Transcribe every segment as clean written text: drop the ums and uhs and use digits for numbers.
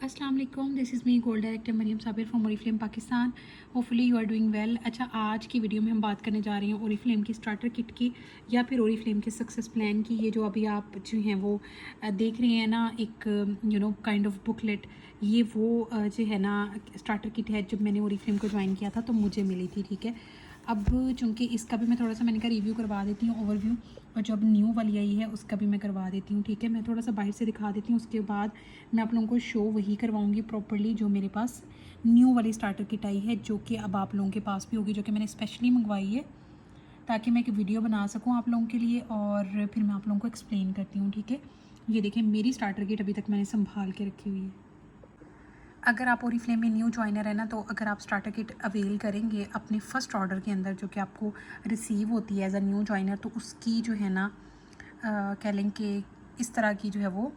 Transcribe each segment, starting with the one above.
अस्सलाम वालेकुम, this is me gold director Mariam Sabir from Oriflame Pakistan. Hopefully you are doing well. अच्छा, आज की वीडियो में हम बात करने जा रहे हैं ओरिफ्लेम की स्टार्टर किट की या फिर ओरिफ्लेम के सक्सेस प्लान की। ये जो अभी आप जो हैं वो देख रहे हैं ना, एक काइंड ऑफ बुकलेट, ये वो जो है ना स्टार्टर किट है। जब मैंने ओरिफ्लेम को ज्वाइन किया था तो मुझे मिली थी, ठीक है। अब चूँकि इसका भी मैं थोड़ा सा मैंने कहा रिव्यू करवा देती हूँ, ओवरव्यू, और जो अब न्यू वाली आई है उसका भी मैं करवा देती हूँ, ठीक है। मैं थोड़ा सा बाहर से दिखा देती हूँ, उसके बाद मैं आप लोगों को शो वही करवाऊँगी प्रॉपर्ली जो मेरे पास न्यू वाली स्टार्टर किट आई है, जो कि अब आप लोगों के पास भी होगी, जो कि मैंने स्पेशली मंगवाई है ताकि मैं एक वीडियो बना सकूँ आप लोगों के लिए, और फिर मैं आप लोगों को एक्सप्लेन करती हूँ, ठीक है। ये देखें, मेरी स्टार्टर किट अभी तक मैंने संभाल के रखी हुई है। अगर आप ओरिफ्लेम में न्यू ज्वाइनर है ना, तो अगर आप स्टार्टर किट अवेल करेंगे अपने फ़र्स्ट ऑर्डर के अंदर, जो कि आपको रिसीव होती है एज अ न्यू ज्वाइनर, तो उसकी जो है ना कह लें कि इस तरह की जो है वो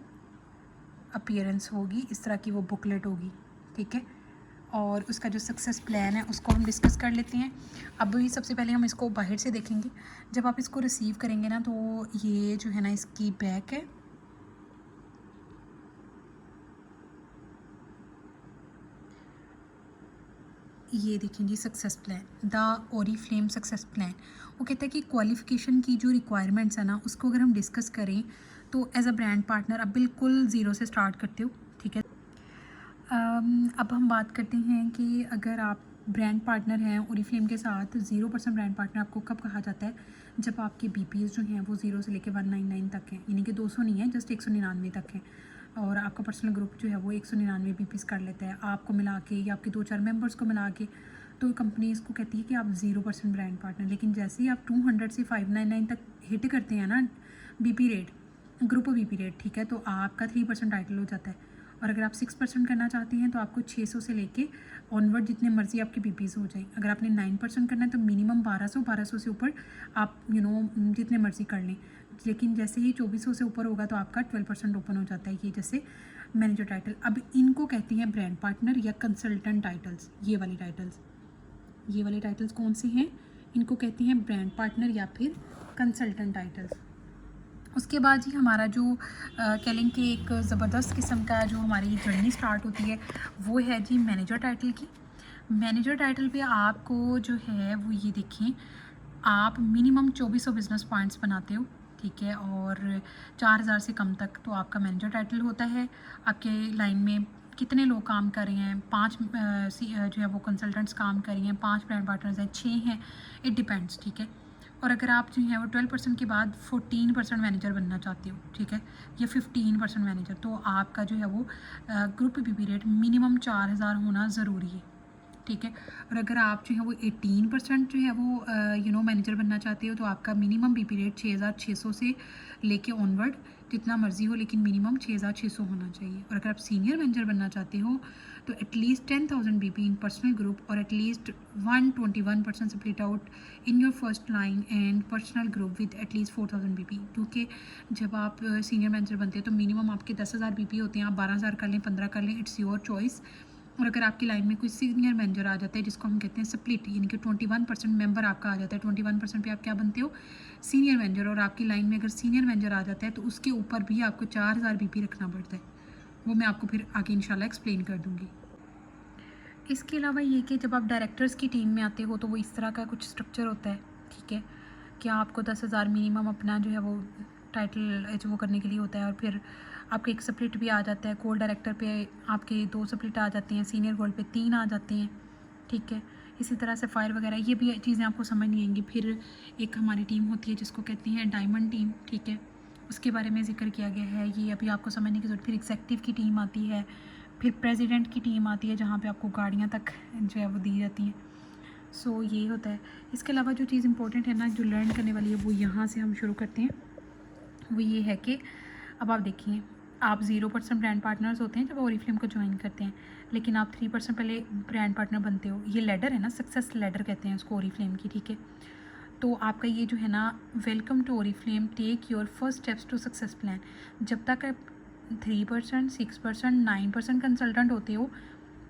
अपीयरेंस होगी, इस तरह की वो बुकलेट होगी, ठीक है। और उसका जो सक्सेस प्लान है उसको हम डिस्कस कर लेते हैं। अब सबसे पहले हम इसको बाहर से देखेंगे। जब आप इसको रिसीव करेंगे ना, तो ये जो है ना इसकी बैक है, ये देखें जी, success plan, the Oriflame success plan. वो कहता है कि क्वालिफ़िकेशन की जो रिक्वायरमेंट्स है ना, उसको अगर हम डिस्कस करें तो एज अ ब्रांड पार्टनर आप बिल्कुल ज़ीरो से स्टार्ट करते हो, ठीक है। अब हम बात करते हैं कि अगर आप ब्रांड पार्टनर हैं ओरिफ्लेम के साथ, 0% ब्रांड पार्टनर आपको कब कहा जाता है? जब आपके बीपीएस जो हैं वो 0 से लेकर 199 तक हैं, यानी कि 200 नहीं है, जस्ट 199 तक है। और आपका पर्सनल ग्रुप जो है वो 199 बीपीएस कर लेता है, आपको मिला के या आपके 2-4 मेंबर्स को मिला के। तो कंपनी इसको कहती है कि आप 0% ब्रांड पार्टनर। लेकिन जैसे ही आप 200 से 599 तक हिट करते हैं ना BP rate, group BP rate, ठीक है, तो आपका 3% टाइटल हो जाता है। और अगर आप 6% करना चाहते हैं तो आपको 600 से लेके ऑनवर्ड जितने मर्जी आपके बीपीज हो जाए। अगर आपने 9% करना है तो मिनिमम 1200 से ऊपर आप जितने मर्जी कर लें। लेकिन जैसे ही 2400 से ऊपर होगा तो आपका 12% ओपन हो जाता है। ये जैसे मैनेजर टाइटल। अब इनको कहते हैं ब्रांड पार्टनर या कंसल्टेंट टाइटल्स। ये वाले टाइटल्स कौन से हैं? इनको कहते हैं ब्रांड पार्टनर या फिर कंसल्टेंट टाइटल्स। उसके बाद ही हमारा जो कह लें कि एक ज़बरदस्त किस्म का जो हमारी जर्नी स्टार्ट होती है वो है जी मैनेजर टाइटल की। मैनेजर टाइटल पे आपको जो है वो ये देखें, आप मिनिमम 2400 बिज़नेस पॉइंट्स बनाते हो, ठीक है, और 4000 से कम तक तो आपका मैनेजर टाइटल होता है। आपके लाइन में कितने लोग काम कर रहे हैं, 5 जो है वो कंसल्टेंट्स काम कर रही हैं, 5 ब्रांड पार्टनर्स हैं, 6 हैं, इट डिपेंड्स, ठीक है। और अगर आप जो है वो 12% के बाद 14% मैनेजर बनना चाहते हो, ठीक है, या 15% मैनेजर, तो आपका जो है वो ग्रुप बीपी रेट मिनिमम 4000 होना ज़रूरी है, ठीक है। और अगर आप जो है वो 18% जो है वो मैनेजर बनना चाहते हो, तो आपका मिनिमम बीपी रेट 6600 से लेके ऑनवर्ड जितना मर्जी हो, लेकिन मिनिमम 6600 होना चाहिए। और अगर आप सीनियर मैनेजर बनना चाहते हो तो एटलीस्ट 10,000 बीपी इन पर्सनल ग्रुप और at least 121% split out in your first line and personal group with at least 4000 BP. क्योंकि जब आप सीनियर मैनेजर बनते हैं तो मिनिमम आपके 10,000 बीपी होते हैं। आप 12,000 कर लें, 15 कर लें, इट्स योर चॉइस। और अगर आपकी लाइन में कोई सीनियर मैनेजर आ जाता है, जिसको हम कहते हैं स्प्लिट, यानी कि 21% मेंबर आपका आ जाता है, 21% पे आप क्या बनते हो? Senior manager. और आपकी लाइन में अगर सीनियर मैनेजर आ जाता है तो उसके ऊपर भी आपको 4000 बीपी रखना पड़ता है। वो मैं आपको फिर आगे इंशाल्लाह एक्सप्लेन कर दूँगी। इसके अलावा ये कि जब आप डायरेक्टर्स की टीम में आते हो तो वो इस तरह का कुछ स्ट्रक्चर होता है, ठीक है, कि आपको 10,000 मिनिमम अपना जो है वो टाइटल वो करने के लिए होता है। और फिर आपका एक स्प्लिट भी आ जाता है। गोल्ड डायरेक्टर पे आपके 2 स्प्लिट आ जाते हैं, सीनियर गोल्ड पे 3 आ जाते हैं, ठीक है। इसी तरह से फायर वगैरह ये भी चीज़ें आपको समझ नहीं आएंगी। फिर एक हमारी टीम होती है जिसको कहती हैं डायमंड टीम, ठीक है, उसके बारे में जिक्र किया गया है, ये अभी आपको समझने की ज़रूरत। फिर एग्जेक्टिव की टीम आती है, फिर प्रेसिडेंट की टीम आती है जहाँ पे आपको गाड़ियाँ तक जो है वो दी जाती हैं। सो ये होता है। इसके अलावा जो चीज़ इंपॉर्टेंट है ना, जो लर्न करने वाली है, वो यहाँ से हम शुरू करते हैं। वो ये है कि अब आप देखिए, आप 0% ब्रांड पार्टनर्स होते हैं जब ओरिफ्लेम को ज्वाइन करते हैं, लेकिन आप 3% पहले ब्रांड पार्टनर बनते हो। ये लेडर है ना, सक्सेस लेडर कहते हैं उसको ओरिफ्लेम की, ठीक है। तो आपका ये जो है ना, welcome to Oriflame, take your first steps to success plan. जब तक आप 3%, 6%, 9% कंसल्टेंट होते हो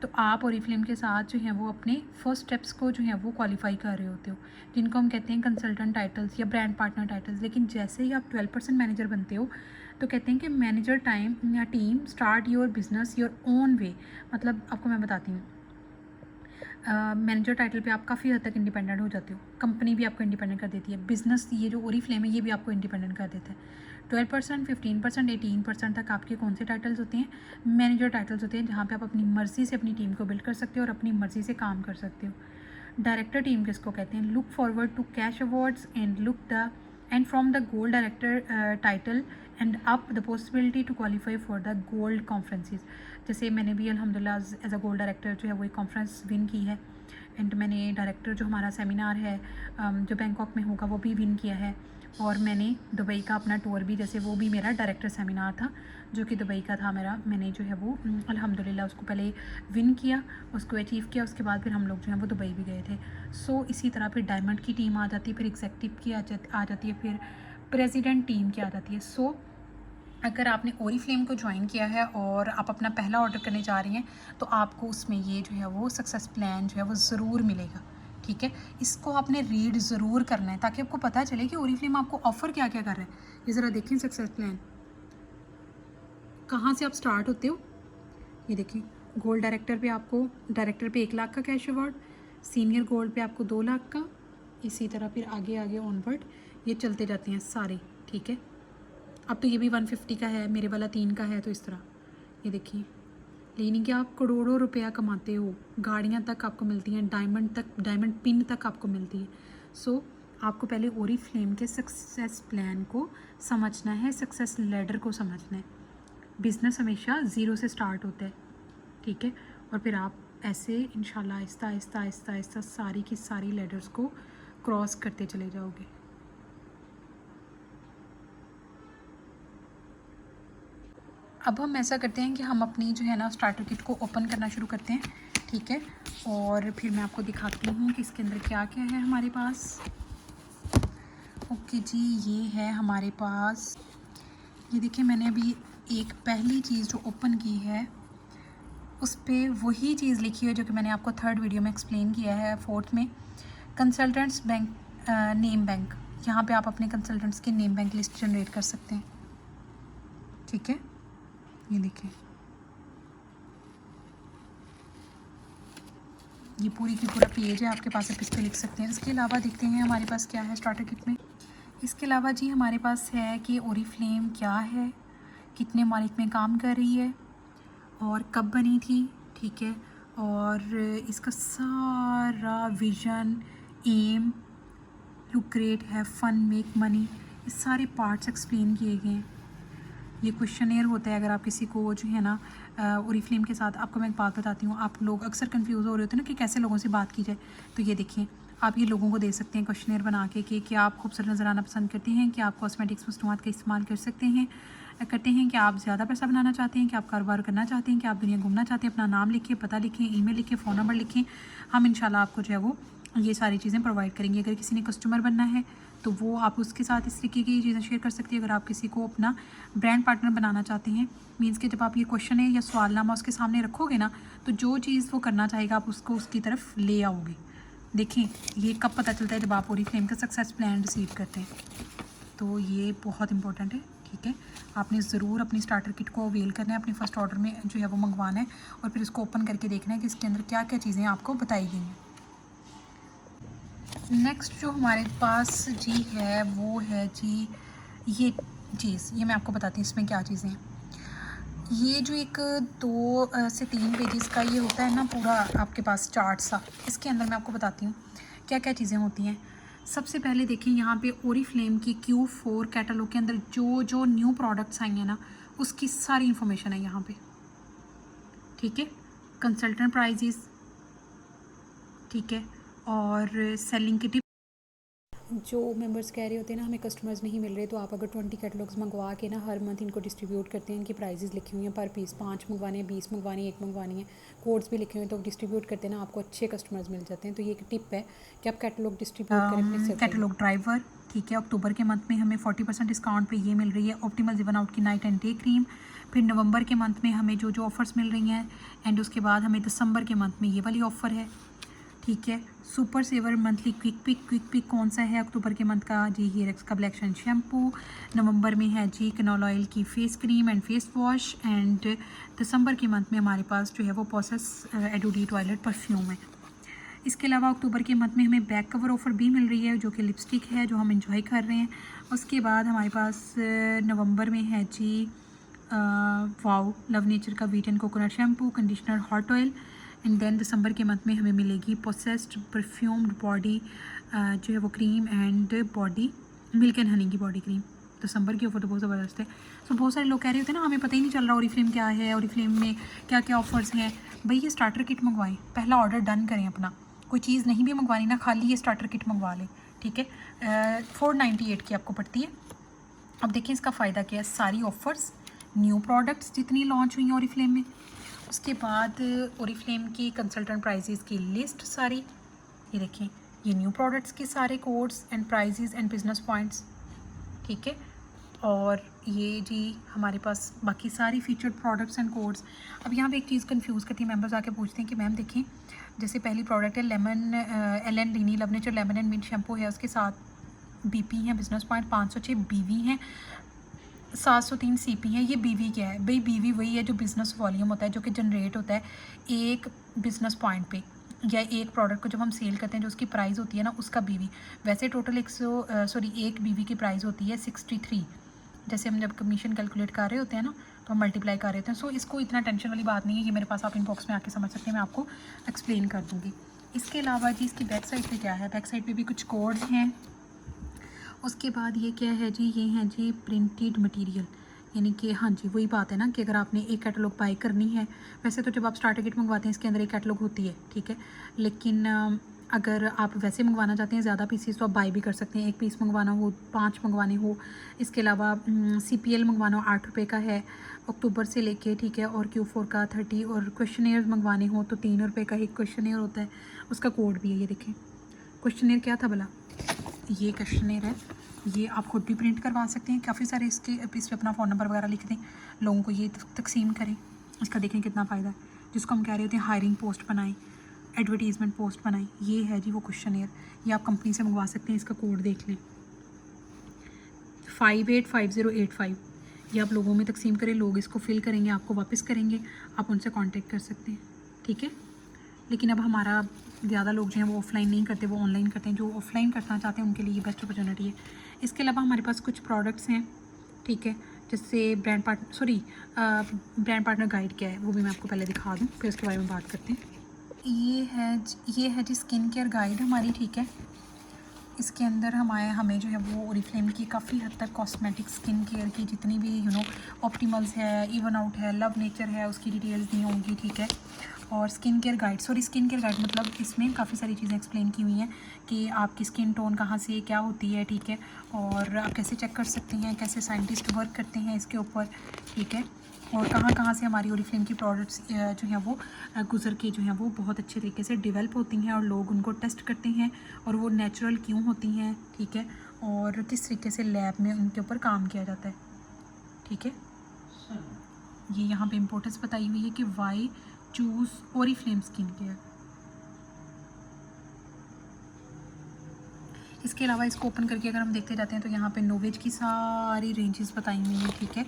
तो आप ओरिफ्लेम के साथ जो है वो अपने फर्स्ट स्टेप्स को जो है वो क्वालिफाई कर रहे होते हो, जिनको हम कहते हैं कंसल्टेंट टाइटल्स या ब्रांड पार्टनर टाइटल्स। लेकिन जैसे ही आप 12% मैनेजर बनते हो, तो कहते हैं कि मैनेजर टाइम या team start your business your own way. मतलब आपको मैं बताती हूँ, मैनेजर टाइटल पे आप काफ़ी हद तक इंडिपेंडेंट हो जाते हो, कंपनी भी आपको इंडिपेंडेंट कर देती है, बिजनेस ये जो ओरीफ्लेम है ये भी आपको इंडिपेंडेंट कर देता है। 12%, 15%, 18% तक आपके कौन से टाइटल्स होते हैं? मैनेजर टाइटल्स होते हैं, जहाँ पे आप अपनी मर्ज़ी से अपनी टीम को बिल्ड कर सकते हो और अपनी मर्ज़ी से काम कर सकते हो। डायरेक्टर टीम किसको कहते हैं? Look forward to cash awards and from the gold director title and up the possibility to qualify for the gold conferences. जैसे मैंने भी अल्हम्दुलिल्लाह एज अ गोल्ड डायरेक्टर जो है वो एक कॉन्फ्रेंस विन की है, एंड मैंने डायरेक्टर जो हमारा सेमिनार है जो बैंकॉक में होगा वो भी विन किया है, और मैंने दुबई का अपना टूर भी, जैसे वो भी मेरा डायरेक्टर सेमिनार था जो कि दुबई का था मेरा, मैंने जो है वो अल्हम्दुलिल्लाह उसको पहले विन किया, उसको अचीव किया, उसके बाद फिर हम लोग जो है वो दुबई भी गए थे। सो इसी तरह फिर डायमंड की टीम आ जाती है, फिर एग्जेक्टिव की आ जाती है, फिर प्रेसिडेंट टीम की आ जाती है। सो अगर आपने ओरीफ्लेम को ज्वाइन किया है और आप अपना पहला ऑर्डर करने जा रही हैं तो आपको उसमें ये जो है वो सक्सेस प्लान जो है वो ज़रूर मिलेगा, ठीक है। इसको आपने रीड ज़रूर करना है ताकि आपको पता चले कि ओरीफ्लेम आपको ऑफ़र क्या क्या कर रहा है। ये ज़रा देखें सक्सेस प्लान कहाँ से आप स्टार्ट होते हो। ये देखिए, गोल्ड डायरेक्टर पे आपको डायरेक्टर पे 1 लाख का कैश अवार्ड, सीनियर गोल्ड पे आपको 2 लाख का, इसी तरह फिर आगे आगे ऑनवर्ड ये चलते जाते हैं सारे, ठीक है। अब तो ये भी 150 का है, मेरे वाला 3 का है, तो इस तरह ये देखिए, लेकिन कि आप करोड़ों रुपया कमाते हो, गाड़ियाँ तक आपको मिलती हैं, डायमंड पिन तक आपको मिलती है। सो आपको पहले ओरीफ्लेम के सक्सेस प्लान को समझना है, सक्सेस लैडर को समझना है। बिज़नेस हमेशा ज़ीरो से स्टार्ट होता है, ठीक है, और फिर आप ऐसे इंशाल्लाह आहिस्ता आहिस्ता आहिस्ता आहिस्ता सारी की सारी लैडर्स को क्रॉस करते चले जाओगे। अब हम ऐसा करते हैं कि हम अपनी जो है ना स्टार्टर किट को ओपन करना शुरू करते हैं, ठीक है, और फिर मैं आपको दिखाती हूँ कि इसके अंदर क्या क्या है हमारे पास। ओके जी, ये है हमारे पास, ये देखिए मैंने अभी एक पहली चीज़ जो ओपन की है उस पर वही चीज़ लिखी है जो कि मैंने आपको 3rd वीडियो में एक्सप्लेन किया है, 4th में कंसल्टेंट्स बैंक नेम बैंक। यहाँ पे आप अपने कंसल्टेंट्स की नेम बैंक लिस्ट जनरेट कर सकते हैं, ठीक है। ये देखिए, ये पूरी की पूरा पेज है आपके पास, आप इस पर लिख सकते हैं। इसके अलावा देखते हैं हमारे पास क्या है स्टार्टर किट में। इसके अलावा जी हमारे पास है कि ओरीफ्लेम क्या है, कितने मालिक में काम कर रही है और कब बनी थी, ठीक है, और इसका सारा vision, aim, you great, have fun, make money, ये सारे पार्ट्स एक्सप्लेन किए गए हैं। ये क्वेश्चनेयर होता है, अगर आप किसी को जो है ना ओरीफ्लेम के साथ, आपको मैं एक बात बताती हूँ, आप लोग अक्सर कंफ्यूज हो रहे होते हैं ना कि कैसे लोगों से बात की जाए, तो ये देखिए आप ये लोगों को दे सकते हैं क्वेश्चनेयर बना के कि क्या आप खूबसूरत नज़र आना पसंद करते हैं, कि आप कॉस्मेटिक्स मसनूआत का इस्तेमाल करते हैं, कि आप ज़्यादा पैसा बनाना चाहते हैं, कि आप कारोबार करना चाहते हैं, कि आप दुनिया घूमना चाहते हैं। अपना नाम लिखिए, पता लिखिए, ईमेल लिखिए, फ़ोन नंबर लिखिए, हम इंशाल्लाह आपको जो है वो ये सारी चीज़ें प्रोवाइड करेंगे। अगर किसी ने कस्टमर बनना है तो वो आप उसके साथ इस तरीके की चीज़ें शेयर कर सकती है। अगर आप किसी को अपना ब्रांड पार्टनर बनाना चाहते हैं, मीन्स कि जब आप ये क्वेश्चन है या सवालनामा उसके सामने रखोगे ना, तो जो चीज़ वो करना चाहेगा आप उसको उसकी तरफ ले आओगे। देखें, ये कब पता चलता है? जब आप ओरीफ्लेम का सक्सेस प्लान रिसीव करते हैं, तो ये बहुत इंपॉर्टेंट है, ठीक है। आपने ज़रूर अपनी स्टार्टर किट को अवेल करना है, अपने फर्स्ट ऑर्डर में जो है वो मंगवाना है, और फिर इसको ओपन करके देखना है कि इसके अंदर क्या क्या चीज़ें आपको बताई गई हैं। नेक्स्ट जो हमारे पास जी है वो है जी ये चीज़, ये मैं आपको बताती हूँ इसमें क्या चीज़ें हैं। ये जो एक 2 से 3 पेजेस का ये होता है ना पूरा आपके पास चार्ट सा, इसके अंदर मैं आपको बताती हूँ क्या क्या चीज़ें होती हैं। सबसे पहले देखिए, यहाँ पे ओरीफ्लेम की Q4 कैटलॉग के अंदर जो जो न्यू प्रोडक्ट्स आएंगे ना उसकी सारी इन्फॉर्मेशन है यहाँ पे, ठीक है। कंसल्टेंट प्राइजेस, ठीक है, और सेलिंग की टिप। जो मेंबर्स कह रहे होते हैं ना हमें कस्टमर्स नहीं मिल रहे, तो आप अगर 20 कैटलॉग्स मंगवा के ना हर मंथ इनको डिस्ट्रीब्यूट करते हैं, इनकी प्राइजेस लिखी हुई हैं पर पीस, 5 मंगवाने हैं, 20 मंगवानी है, 1 मंगवानी है, कोड्स भी लिखे हुए हैं, तो डिस्ट्रीब्यूट करते हैं ना आपको अच्छे कस्टमर्स मिल जाते हैं। तो ये एक टिप है कि आप कैटलॉग डिस्ट्रीब्यूट करें अपने से। कैटलॉग ड्राइवर, ठीक है, अक्टूबर के मंथ में हमें 40% डिस्काउंट पे ये मिल रही है ऑप्टिमल जिवन आउट की नाइट एंड डे क्रीम। फिर नवंबर के मंथ में हमें जो जो ऑफ़र्स मिल रही हैं, एंड उसके बाद हमें दिसंबर के मंथ में ये वाली ऑफ़र है, ठीक है। Super saver monthly quick pick कौन सा है अक्टूबर के मंथ का जी? हेयर एक्स का ब्लैक शाइन शैम्पू। नवंबर में है जी कैनोल ऑयल की face cream and face wash. And दिसंबर के मंथ में हमारे पास जो है वो पॉसेस एडोडी टॉयलेट परफ्यूम है। इसके अलावा अक्टूबर के मंथ में हमें बैक कवर ऑफ़र भी मिल रही है जो कि लिपस्टिक है जो हम इंजॉय कर रहे हैं। उसके बाद हमारे पास नवंबर में है जी वाओ लव नेचर का wheat and coconut shampoo, conditioner, hot oil. And then दिसंबर के मंथ में हमें मिलेगी पोसेस्ड परफ्यूम्ड बॉडी जो है वो cream and body milk and honey की बॉडी क्रीम। दिसंबर की ऑफर तो बहुत ज़बरदस्त है। सो बहुत सारे लोग कह रहे होते हैं ना हमें पता ही नहीं चल रहा ओरिफ्लेम क्या है, ओरिफ्लेम में क्या क्या ऑफर्स हैं। भाई ये स्टार्टर किट मंगवाएं, पहला ऑर्डर डन करें अपना। कोई चीज़ नहीं भी मंगवानी ना, खाली ये स्टार्टर किट मंगवा लें, ठीक है। 498 की आपको पड़ती है। अब देखिए इसका फ़ायदा क्या है, सारी ऑफ़र्स, न्यू प्रोडक्ट्स जितनी लॉन्च हुई हैं ओरिफ्लेम में, उसके बाद ओरिफ्लेम की कंसल्टेंट प्राइजेज़ की लिस्ट सारी, ये देखिए ये न्यू प्रोडक्ट्स के सारे codes and prices and business points, ठीक है। और ये जी हमारे पास बाकी सारी फीचर्ड प्रोडक्ट्स एंड कोड्स। अब यहाँ पे एक चीज़ कंफ्यूज करती है, मेंबर्स आके पूछते हैं कि मैम देखिए जैसे पहली प्रोडक्ट है लेमन एलन लीनी love nature lemon and mint shampoo है, उसके साथ बीपी हैं, बिजनेस पॉइंट 506 बीवी हैं, 703 सीपी हैं। ये बीवी क्या है भाई? बीवी वही है जो बिज़नेस वॉल्यूम होता है जो कि जनरेट होता है एक बिज़नेस पॉइंट पे या एक प्रोडक्ट को जब हम सेल करते हैं जो उसकी प्राइस होती है ना उसका बीवी। वैसे टोटल एक बीवी की प्राइस होती है 63। जैसे हम जब कमीशन कैलकुलेट कर रहे होते हैं ना तो हम मल्टीप्लाई कर रहे होते हैं। सो इसको इतना टेंशन वाली बात नहीं है, ये मेरे पास आप इनबॉक्स में आके समझ सकते हैं, मैं आपको एक्सप्लेन कर दूँगी। इसके अलावा जी इसकी बैक साइड पे क्या है, बैक साइड पे भी कुछ कोड्स हैं। उसके बाद ये क्या है जी, ये है जी प्रिंटेड मटेरियल, यानी कि हाँ जी वही बात है ना कि अगर आपने एक कैटलॉग बाई करनी है, वैसे तो जब आप स्टार्टर किट मंगवाते हैं इसके अंदर एक कैटलॉग होती है, ठीक है। लेकिन अगर आप वैसे मंगवाना चाहते हैं ज़्यादा पीसीस तो आप बाई भी कर सकते हैं। एक पीस मंगवाना हो, 5 मंगवाने हो। इसके अलावा CPL मंगवाना हो 8 रुपये का है अक्टूबर से लेके, ठीक है। और Q4 का 30, और क्वेश्चनेयर मंगवाने हो तो 3 रुपये का एक क्वेश्चनेयर होता है, उसका कोड भी है। ये देखें क्वेश्चनेयर क्या था भला, ये क्वेश्चनेयर है, ये आप खुद भी प्रिंट करवा सकते हैं। काफ़ी सारे इसके इस पर अपना फ़ोन नंबर वगैरह लिख दें, लोगों को ये तकसीम करें। इसका देखें कितना फ़ायदा है, जिसको हम कह रहे होते हैं हायरिंग पोस्ट बनाएं, एडवर्टीज़मेंट पोस्ट बनाएं, ये है जी वो क्वेश्चनेयर। ये आप कंपनी से मंगवा सकते हैं, इसका कोड देख लें 585085। ये आप लोगों में तकसीम करें, लोग इसको फिल करेंगे, आपको वापस करेंगे, आप उनसे कांटेक्ट कर सकते हैं, ठीक है। लेकिन अब हमारा ज़्यादा लोग जो हैं वो ऑफ़लाइन नहीं करते, वो ऑनलाइन करते हैं। जो ऑफ़लाइन करना चाहते हैं उनके लिए ये बेस्ट अपॉर्चुनिटी है। इसके अलावा हमारे पास कुछ प्रोडक्ट्स हैं, ठीक है, जैसे ब्रांड पार्टनर गाइड क्या है वो भी मैं आपको पहले दिखा दूँ, फिर उसके बारे में बात करते हैं। ये है जी स्किन केयर गाइड हमारी, ठीक है। इसके अंदर हमें जो है वो ओरिफ्लेम की काफ़ी हद तक कॉस्मेटिक स्किन केयर की जितनी भी ऑप्टिमल्स है, इवन आउट है, लव नेचर है, उसकी डिटेल्स दी होंगी, ठीक है। और स्किन केयर गाइड मतलब इसमें काफ़ी सारी चीज़ें एक्सप्लेन की हुई हैं कि आपकी स्किन टोन कहाँ से क्या होती है, ठीक है। और आप कैसे चेक कर सकते हैं, कैसे साइंटिस्ट वर्क करते हैं इसके ऊपर, ठीक है। और कहाँ से हमारी ओरिफ्लेम की प्रोडक्ट्स जो हैं वो गुजर के जो हैं वो बहुत अच्छे तरीके से डेवलप होती हैं और लोग उनको टेस्ट करते हैं और वो नेचुरल क्यों होती हैं, ठीक है। और किस तरीके से लैब में उनके ऊपर काम किया जाता है, ठीक है। ये यहाँ पे इम्पोर्टेंस बताई हुई है कि why choose Oriflame skin care. इसके अलावा इसको ओपन करके अगर हम देखते जाते हैं तो यहाँ पे नोवेज की सारी रेंजेस बताई हुई हैं, ठीक है।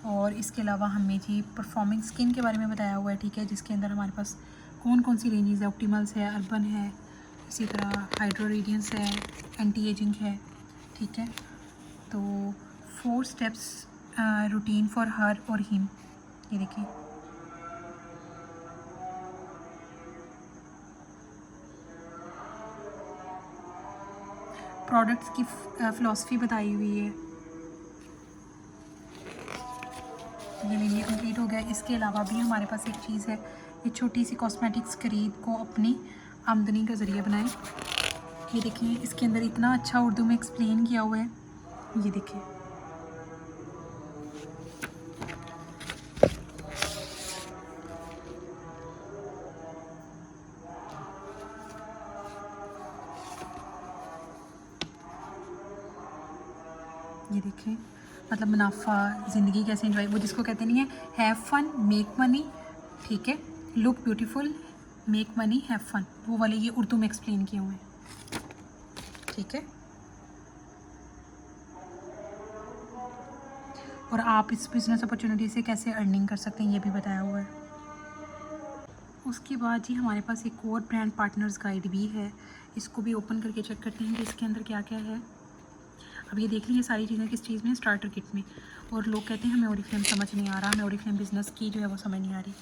और इसके अलावा हमें जी परफॉर्मिंग स्किन के बारे में बताया हुआ है, ठीक है, जिसके अंदर हमारे पास कौन कौन सी रेंजेस है, ऑप्टिमल्स है, अर्बन है, इसी तरह हाइड्रो रेडियंस है, एंटी एजिंग है, ठीक है। तो 4 स्टेप्स रूटीन फॉर हर और हिम, ये देखिए। प्रोडक्ट्स की फ़िलॉसफी बताई हुई है। ये लीजिए कंप्लीट हो गया। इसके अलावा भी हमारे पास एक चीज़ है, ये छोटी सी कॉस्मेटिक्स खरीद को अपनी आमदनी का ज़रिया बनाएं। ये देखिए इसके अंदर इतना अच्छा उर्दू में एक्सप्लेन किया हुआ है, ये देखिए। ये देखें मतलब मुनाफा, ज़िंदगी कैसे एंजॉय, वो जिसको कहते नहीं है हैव फन मेक मनी, ठीक है, look beautiful make money have fun, वो वाले ये उर्दू में एक्सप्लेन किए हुए हैं, ठीक है। और आप इस बिज़नेस अपॉर्चुनिटी से कैसे अर्निंग कर सकते हैं ये भी बताया हुआ है। उसके बाद जी हमारे पास एक और ब्रांड पार्टनर्स गाइड भी है, इसको भी ओपन करके चेक करते हैं कि इसके अंदर क्या क्या है। अब ये देख लीजिए सारी चीज़ें किस चीज़ में, स्टार्टर किट में। और लोग कहते हैं हमें ओरिफ्लेम समझ नहीं आ रहा, हमें ओरिफ्लेम बिज़नेस की जो है वो समझ नहीं आ रही।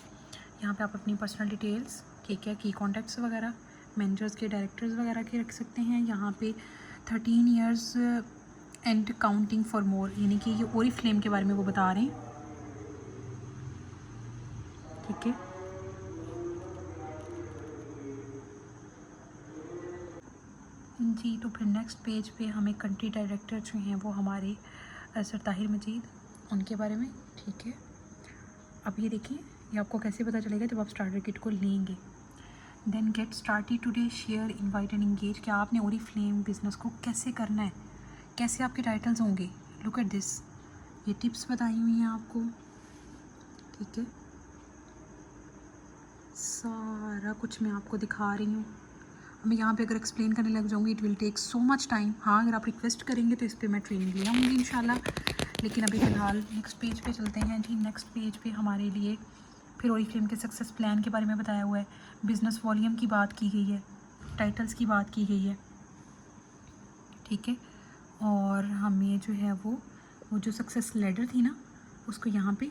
यहाँ पे आप अपनी पर्सनल डिटेल्स, ठीक है, की कॉन्टैक्ट्स वगैरह, मैनेजर्स के, डायरेक्टर्स वगैरह के रख सकते हैं। यहाँ पे 13 years and counting for more, यानी कि ये ओरिफ्लेम के बारे में वो बता रहे हैं, ठीक है। जी तो फिर नेक्स्ट पेज पे हमें कंट्री डायरेक्टर जो हैं वो हमारे सर ताहिर मजीद, उनके बारे में, ठीक है। अब ये देखिए, ये आपको कैसे पता चलेगा जब आप स्टार्टर किट को लेंगे। Then get started today, share, invite and engage, कि आपने ओरिफ्लेम बिज़नेस को कैसे करना है, कैसे आपके टाइटल्स होंगे। लुक एट दिस, ये टिप्स बताई हुई हैं आपको, ठीक है। सारा कुछ मैं आपको दिखा रही हूँ। मैं यहाँ पे अगर एक्सप्लेन करने लग जाऊँगी it will take so much time. हाँ, अगर आप रिक्वेस्ट करेंगे तो इस पर मैं ट्रेनिंग ले आऊँगी इंशाल्लाह। लेकिन अभी फ़िलहाल नेक्स्ट पेज पे चलते हैं जी। नेक्स्ट पेज पे हमारे लिए फिर ओरिफ्लेम के सक्सेस प्लान के बारे में बताया हुआ है, बिज़नेस वॉल्यूम की बात की गई है, टाइटल्स की बात की गई है, ठीक है। और हमें जो है वो जो सक्सेस लेडर थी ना, उसको यहाँ पे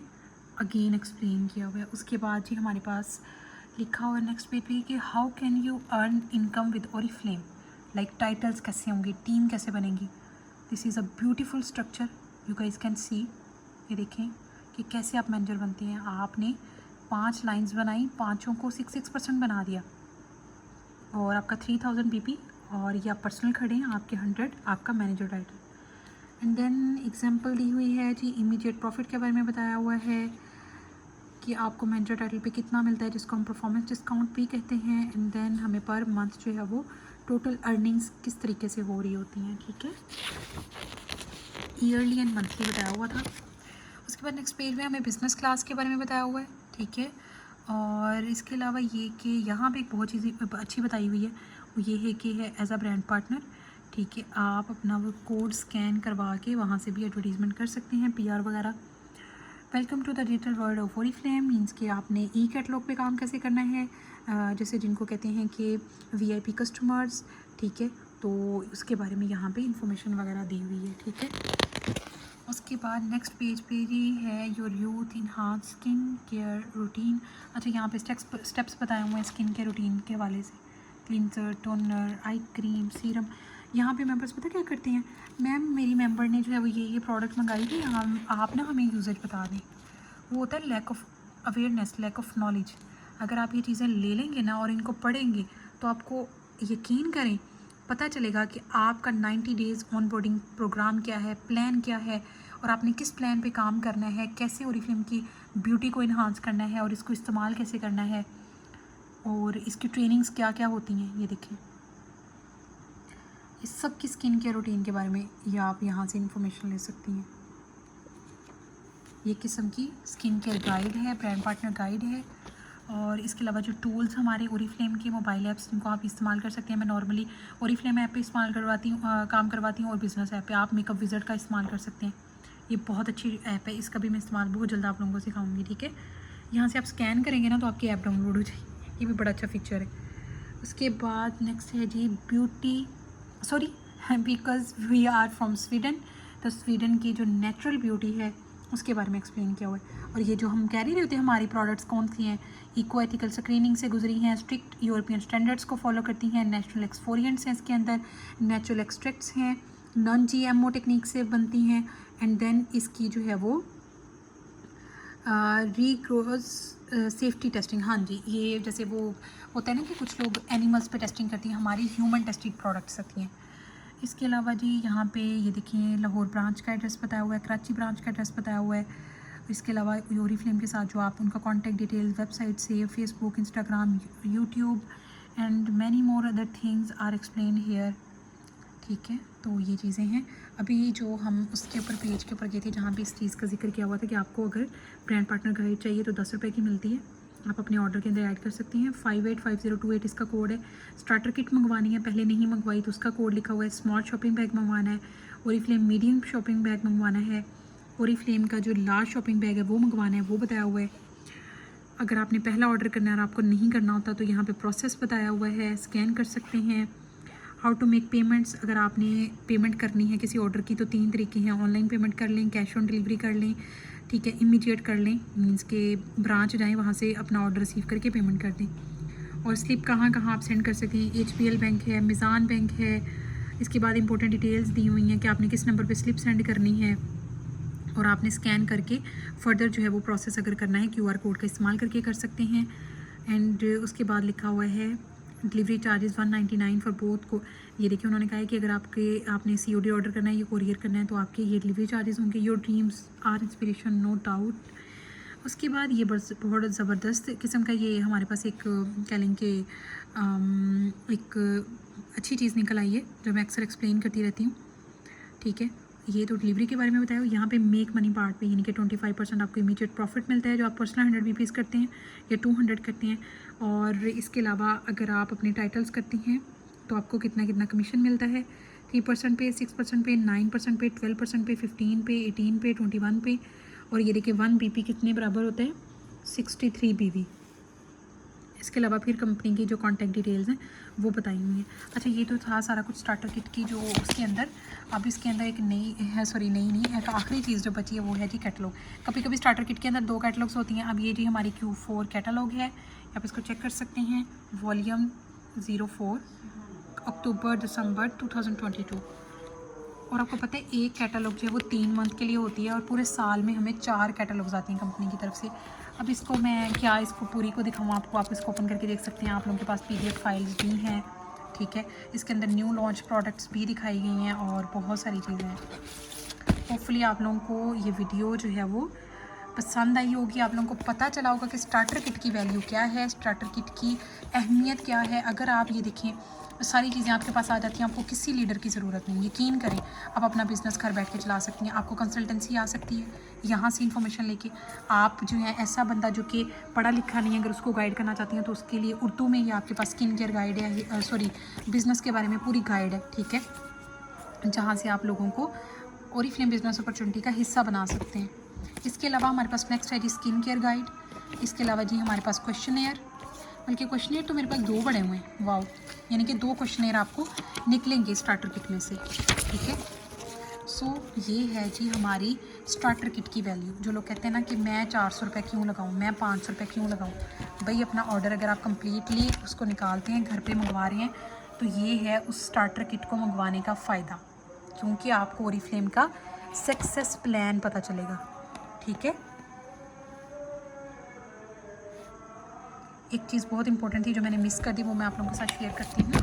अगेन एक्सप्लेन किया हुआ है। उसके बाद जी हमारे पास लिखा हुआ है नेक्स्ट पेज पे कि how can you earn income with Oriflame, like titles कैसे होंगे, टीम कैसे बनेगी। This is a beautiful structure, you guys can see. ये देखें कि कैसे आप मैनेजर बनते हैं। आपने 5 लाइंस बनाई, पाँचों को 6% बना दिया, और आपका 3000 BP, और ये आप पर्सनल खड़े हैं, आपके 100 आपका manager title. And then example दी हुई है जी, इमीडिएट प्रॉफिट के बारे में बताया हुआ है कि आपको मैनेजर टाइटल पे कितना मिलता है, जिसको हम परफॉर्मेंस डिस्काउंट भी कहते हैं। एंड देन हमें पर मंथ जो है वो टोटल अर्निंग्स किस तरीके से हो रही होती हैं, ठीक है। ईयरली एंड मंथली बताया हुआ था। उसके बाद नेक्स्ट पेज में हमें बिज़नेस क्लास के बारे में बताया हुआ है, ठीक है। और इसके अलावा ये कि यहाँ पे एक बहुत चीज़ अच्छी बताई हुई है, वो ये है कि है एज अ ब्रांड पार्टनर, ठीक है, आप अपना वो कोड स्कैन करवा के वहाँ से भी एडवर्टीज़मेंट कर सकते हैं, PR वगैरह। Welcome to the digital world of Oriflame, means कि आपने कैटलॉग पे काम कैसे करना है, जैसे जिनको कहते हैं कि VIP कस्टमर्स, ठीक है। तो उसके बारे में यहाँ पे इंफॉर्मेशन वगैरह दी हुई है, ठीक है। उसके बाद नेक्स्ट पेज पे ही है your youth enhance skin care routine. अच्छा, यहाँ पे स्टेप्स बताए हुए हैं स्किन केयर रूटीन के हवाले से, cleanser, toner, eye cream, serum. यहाँ पे मेंबर्स पता क्या करते हैं, मैम मेरी मेंबर ने जो है वो ये प्रोडक्ट मंगाई थी, हम आप ना हमें यूजेज बता दें। वो होता है lack of awareness, lack of knowledge. अगर आप ये चीज़ें ले लेंगे ना और इनको पढ़ेंगे तो आपको यकीन करें पता चलेगा कि आपका 90 डेज़ ऑनबोर्डिंग प्रोग्राम क्या है, प्लान क्या है, और आपने किस प्लान पे काम करना है, कैसे ओरिफ्लेम की ब्यूटी को इन्हांस करना है और इसको इस्तेमाल कैसे करना है, और इसकी ट्रेनिंग्स क्या क्या होती हैं। ये देखें, इस सब की स्किन केयर रूटीन के बारे में ये आप यहाँ से इंफॉर्मेशन ले सकती हैं। ये किस्म की स्किन केयर गाइड है, ब्रांड पार्टनर गाइड है। और इसके अलावा जो टूल्स हमारे ओरिफ्लेम के मोबाइल ऐप्स जिनको आप इस्तेमाल कर सकते हैं, मैं नॉर्मली ओरिफ्लेम ऐप पे इस्तेमाल करवाती हूँ, काम करवाती हूँ, और बिज़नेस ऐप पे आप मेकअप विज़र्ड का इस्तेमाल कर सकते हैं। ये बहुत अच्छी ऐप है, इसका भी मैं इस्तेमाल बहुत जल्द आप लोगों को सिखाऊंगी, ठीक है। यहाँ से आप स्कैन करेंगे ना तो आपकी ऐप डाउनलोड हो जाएगी, ये भी बड़ा अच्छा फीचर है। उसके बाद नेक्स्ट है जी beauty, sorry because we are from Sweden, तो स्वीडन की जो नेचुरल ब्यूटी है उसके बारे में एक्सप्लेन किया हुआ है। और ये जो हम कह रहे होते हैं हमारी प्रोडक्ट्स कौन सी हैं, इको एथिकल स्क्रीनिंग से गुजरी हैं, स्ट्रिक्ट यूरोपियन स्टैंडर्ड्स को फॉलो करती हैं, नेचुरल एक्सफोलिएंट्स हैं इसके अंदर, नेचुरल एक्सट्रैक्ट्स हैं, नॉन GMO टेक्निक से बनती हैं। एंड देन इसकी जो है वो रीग्रोज सेफ्टी टेस्टिंग, हाँ जी, ये जैसे वो होता है ना कि कुछ लोग एनिमल्स पे टेस्टिंग करती हैं, हमारी ह्यूमन टेस्टेड प्रोडक्ट्स होती हैं। इसके अलावा जी यहाँ पे ये देखिए लाहौर ब्रांच का एड्रेस बताया हुआ है, कराची ब्रांच का एड्रेस बताया हुआ है। इसके अलावा ओरिफ्लेम के साथ जो आप उनका कॉन्टैक्ट डिटेल्स, वेबसाइट से, Facebook, Instagram, YouTube and many more other things are explain here, ठीक है। तो ये चीज़ें हैं। अभी जो हम उसके ऊपर पेज के ऊपर गए थे जहाँ पे इस चीज़ का जिक्र किया हुआ था कि आपको अगर ब्रांड पार्टनर गाइड चाहिए तो 10 रुपये की मिलती है, आप अपने ऑर्डर के अंदर ऐड कर सकते हैं। 585028 इसका कोड है। स्टार्टर किट मंगवानी है, पहले नहीं मंगवाई तो उसका कोड लिखा हुआ है। स्मॉल शॉपिंग बैग मंगवाना है, ओरीफ्लेम मीडियम शॉपिंग बैग मंगवाना है, ओरीफ्लेम का जो लार्ज शॉपिंग बैग है वो मंगवाना है, वो बताया हुआ है। अगर आपने पहला ऑर्डर करना है और आपको नहीं करना होता तो यहाँ पे प्रोसेस बताया हुआ है, स्कैन कर सकते हैं। हाउ टू मेक पेमेंट्स, अगर आपने पेमेंट करनी है किसी ऑर्डर की तो 3 तरीके हैं। ऑनलाइन पेमेंट कर लें, कैश ऑन डिलीवरी कर लें, ठीक है, इमीडिएट कर लें, मींस के ब्रांच जाएं वहाँ से अपना ऑर्डर रिसीव करके पेमेंट कर दें। और स्लिप कहाँ कहाँ आप सेंड कर सकें, HPL बैंक है, मिज़ान बैंक है। इसके बाद इंपॉर्टेंट डिटेल्स दी हुई हैं कि आपने किस नंबर पे स्लिप सेंड करनी है और आपने स्कैन करके फर्दर जो है वो प्रोसेस अगर करना है QR कोड का इस्तेमाल करके कर सकते हैं। एंड उसके बाद लिखा हुआ है डिलीवरी चार्जेस 199 फॉर बोथ को। ये देखिए उन्होंने कहा है कि अगर आपने COD ऑर्डर करना है या कोरियर करना है तो आपके ये डिलीवरी चार्जेस होंगे। Your dreams are inspiration, no doubt. उसके बाद ये बहुत ज़बरदस्त किस्म का ये हमारे पास एक कह लें कि एक अच्छी चीज़ निकल आई है जो मैं अक्सर एक्सप्लेन करती रहती हूँ, ठीक है। ये तो डिलीवरी के बारे में बताया। यहाँ पे मेक मनी पार्ट पे यानी कि 25% आपको इमीडिएट प्रॉफिट मिलता है जो आप पर्सनल 100 रुपीज़ करते हैं या 200 करते हैं। और इसके अलावा अगर आप अपने टाइटल्स करती हैं तो आपको कितना कितना कमीशन मिलता है। 3% पे, 6% पे, 9% पे, 12% पे, 15 पे, 18 पे, 21 पे। और ये देखिए 1 BP कितने बराबर होता है, 63 BV। इसके अलावा फिर कंपनी की जो कॉन्टैक्ट डिटेल्स हैं वो बताई हुई हैं। अच्छा, ये तो था सारा कुछ स्टार्टर किट की जो उसके अंदर। अब इसके अंदर एक नई है, सॉरी नई नहीं है, तो आखिरी चीज़ जो बची है वो है जी कैटलॉग। कभी कभी स्टार्टर किट के अंदर 2 कैटलॉग्स होती हैं। अब ये जी हमारी Q4 कैटलॉग है, आप इसको चेक कर सकते हैं। वॉल्यूम 04 अक्टूबर दिसंबर 2022। और आपको पता है एक कैटलॉग जो है वो 3 मंथ के लिए होती है और पूरे साल में हमें 4 कैटलॉग्स आती हैं कंपनी की तरफ से। अब इसको मैं क्या इसको पूरी को दिखाऊँ आपको, आप इसको ओपन करके देख सकते हैं। आप लोगों के पास PDF फाइल्स भी हैं, ठीक है। इसके अंदर न्यू लॉन्च प्रोडक्ट्स भी दिखाई गई हैं और बहुत सारी चीज़ें हैं। होपफुली आप लोगों को ये वीडियो जो है वो पसंद आई होगी, आप लोगों को पता चला होगा कि स्टार्टर किट की वैल्यू क्या है, स्टार्टर किट की अहमियत क्या है। अगर आप ये देखें सारी चीज़ें आपके पास आ जाती हैं, आपको किसी लीडर की ज़रूरत नहीं। यकीन करें, आप अपना बिज़नेस घर बैठ के चला सकती हैं। आपको कंसल्टेंसी आ सकती है, यहाँ से इन्फॉर्मेशन लेके आप जो है ऐसा बंदा जो कि पढ़ा लिखा नहीं है, अगर उसको गाइड करना चाहती हैं तो उसके लिए उर्दू में ही आपके पास स्किन केयर गाइड है, सॉरी बिज़नेस के बारे में पूरी गाइड है, ठीक है, जहाँ से आप लोगों को ओरीफ्लेम बिजनेस अपॉर्चुनिटी का हिस्सा बना सकते हैं। इसके अलावा हमारे पास नेक्स्ट है जी स्किन केयर गाइड। इसके अलावा जी हमारे पास क्वेश्चनेयर, बल्कि क्वेश्चनेयर तो मेरे पास 2 बड़े हुए हैं, वाओ, यानी कि 2 क्वेश्चनेयर आपको निकलेंगे स्टार्टर किट में से, ठीक है। सो ये है जी हमारी स्टार्टर किट की वैल्यू। जो लोग कहते हैं ना कि मैं 400 रुपये क्यों लगाऊँ, मैं 500 रुपये क्यों लगाऊँ, भाई अपना ऑर्डर अगर आप कम्प्लीटली उसको निकालते हैं, घर पे मंगवा रहे हैं, तो ये है उस स्टार्टर किट को मंगवाने का फ़ायदा, क्योंकि आपको ओरीफ्लेम का सक्सेस प्लान पता चलेगा, ठीक है। एक चीज़ बहुत इंपॉर्टेंट थी जो मैंने मिस कर दी, वो मैं आप लोगों के साथ शेयर करती हूँ।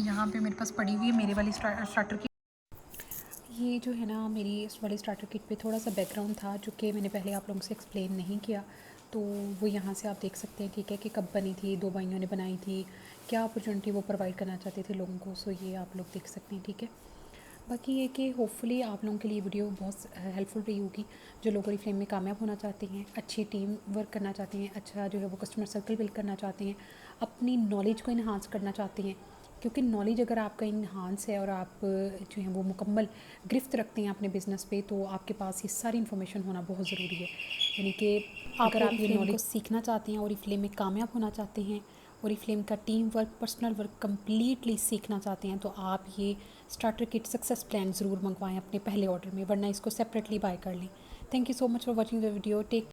यहाँ पे मेरे पास पड़ी हुई है मेरे वाली स्टार्टर किट। ये जो है ना मेरी इस वाली स्टार्टर किट पे थोड़ा सा बैकग्राउंड था जो कि मैंने पहले आप लोगों से एक्सप्लेन नहीं किया, तो वो यहाँ से आप देख सकते हैं, ठीक है, कि कब बनी थी, 2 भाइयों ने बनाई थी, क्या अपॉर्चुनिटी वो प्रोवाइड करना चाहते थे लोगों को। सो ये आप लोग देख सकते हैं, ठीक है। बाकी ये कि होपफुली आप लोगों के लिए वीडियो बहुत हेल्पफुल रही होगी, जो लोग ओरीफ्लेम में कामयाब होना चाहते हैं, अच्छी टीम वर्क करना चाहते हैं, अच्छा जो है वो कस्टमर सर्कल बिल्ड करना चाहते हैं, अपनी नॉलेज को इन्हांस करना चाहते हैं। क्योंकि नॉलेज अगर आपका इन्हांस है और आप जो है वो मुकम्मल गिरफ्त रखते हैं अपने बिज़नेस पे, तो आपके पास ये सारी इन्फॉर्मेशन होना बहुत ज़रूरी है। यानी कि अगर आप ये नॉलेज सीखना चाहते हैं, ओरीफ्लेम में कामयाब होना चाहते हैं, ओरीफ्लेम का team work, personal work completely सीखना चाहते हैं, तो आप ये स्टार्टर किट सक्सेस प्लान ज़रूर मंगवाएं अपने पहले ऑर्डर में, वरना इसको सेपरेटली बाय कर लें। Thank you so much for watching the video. Take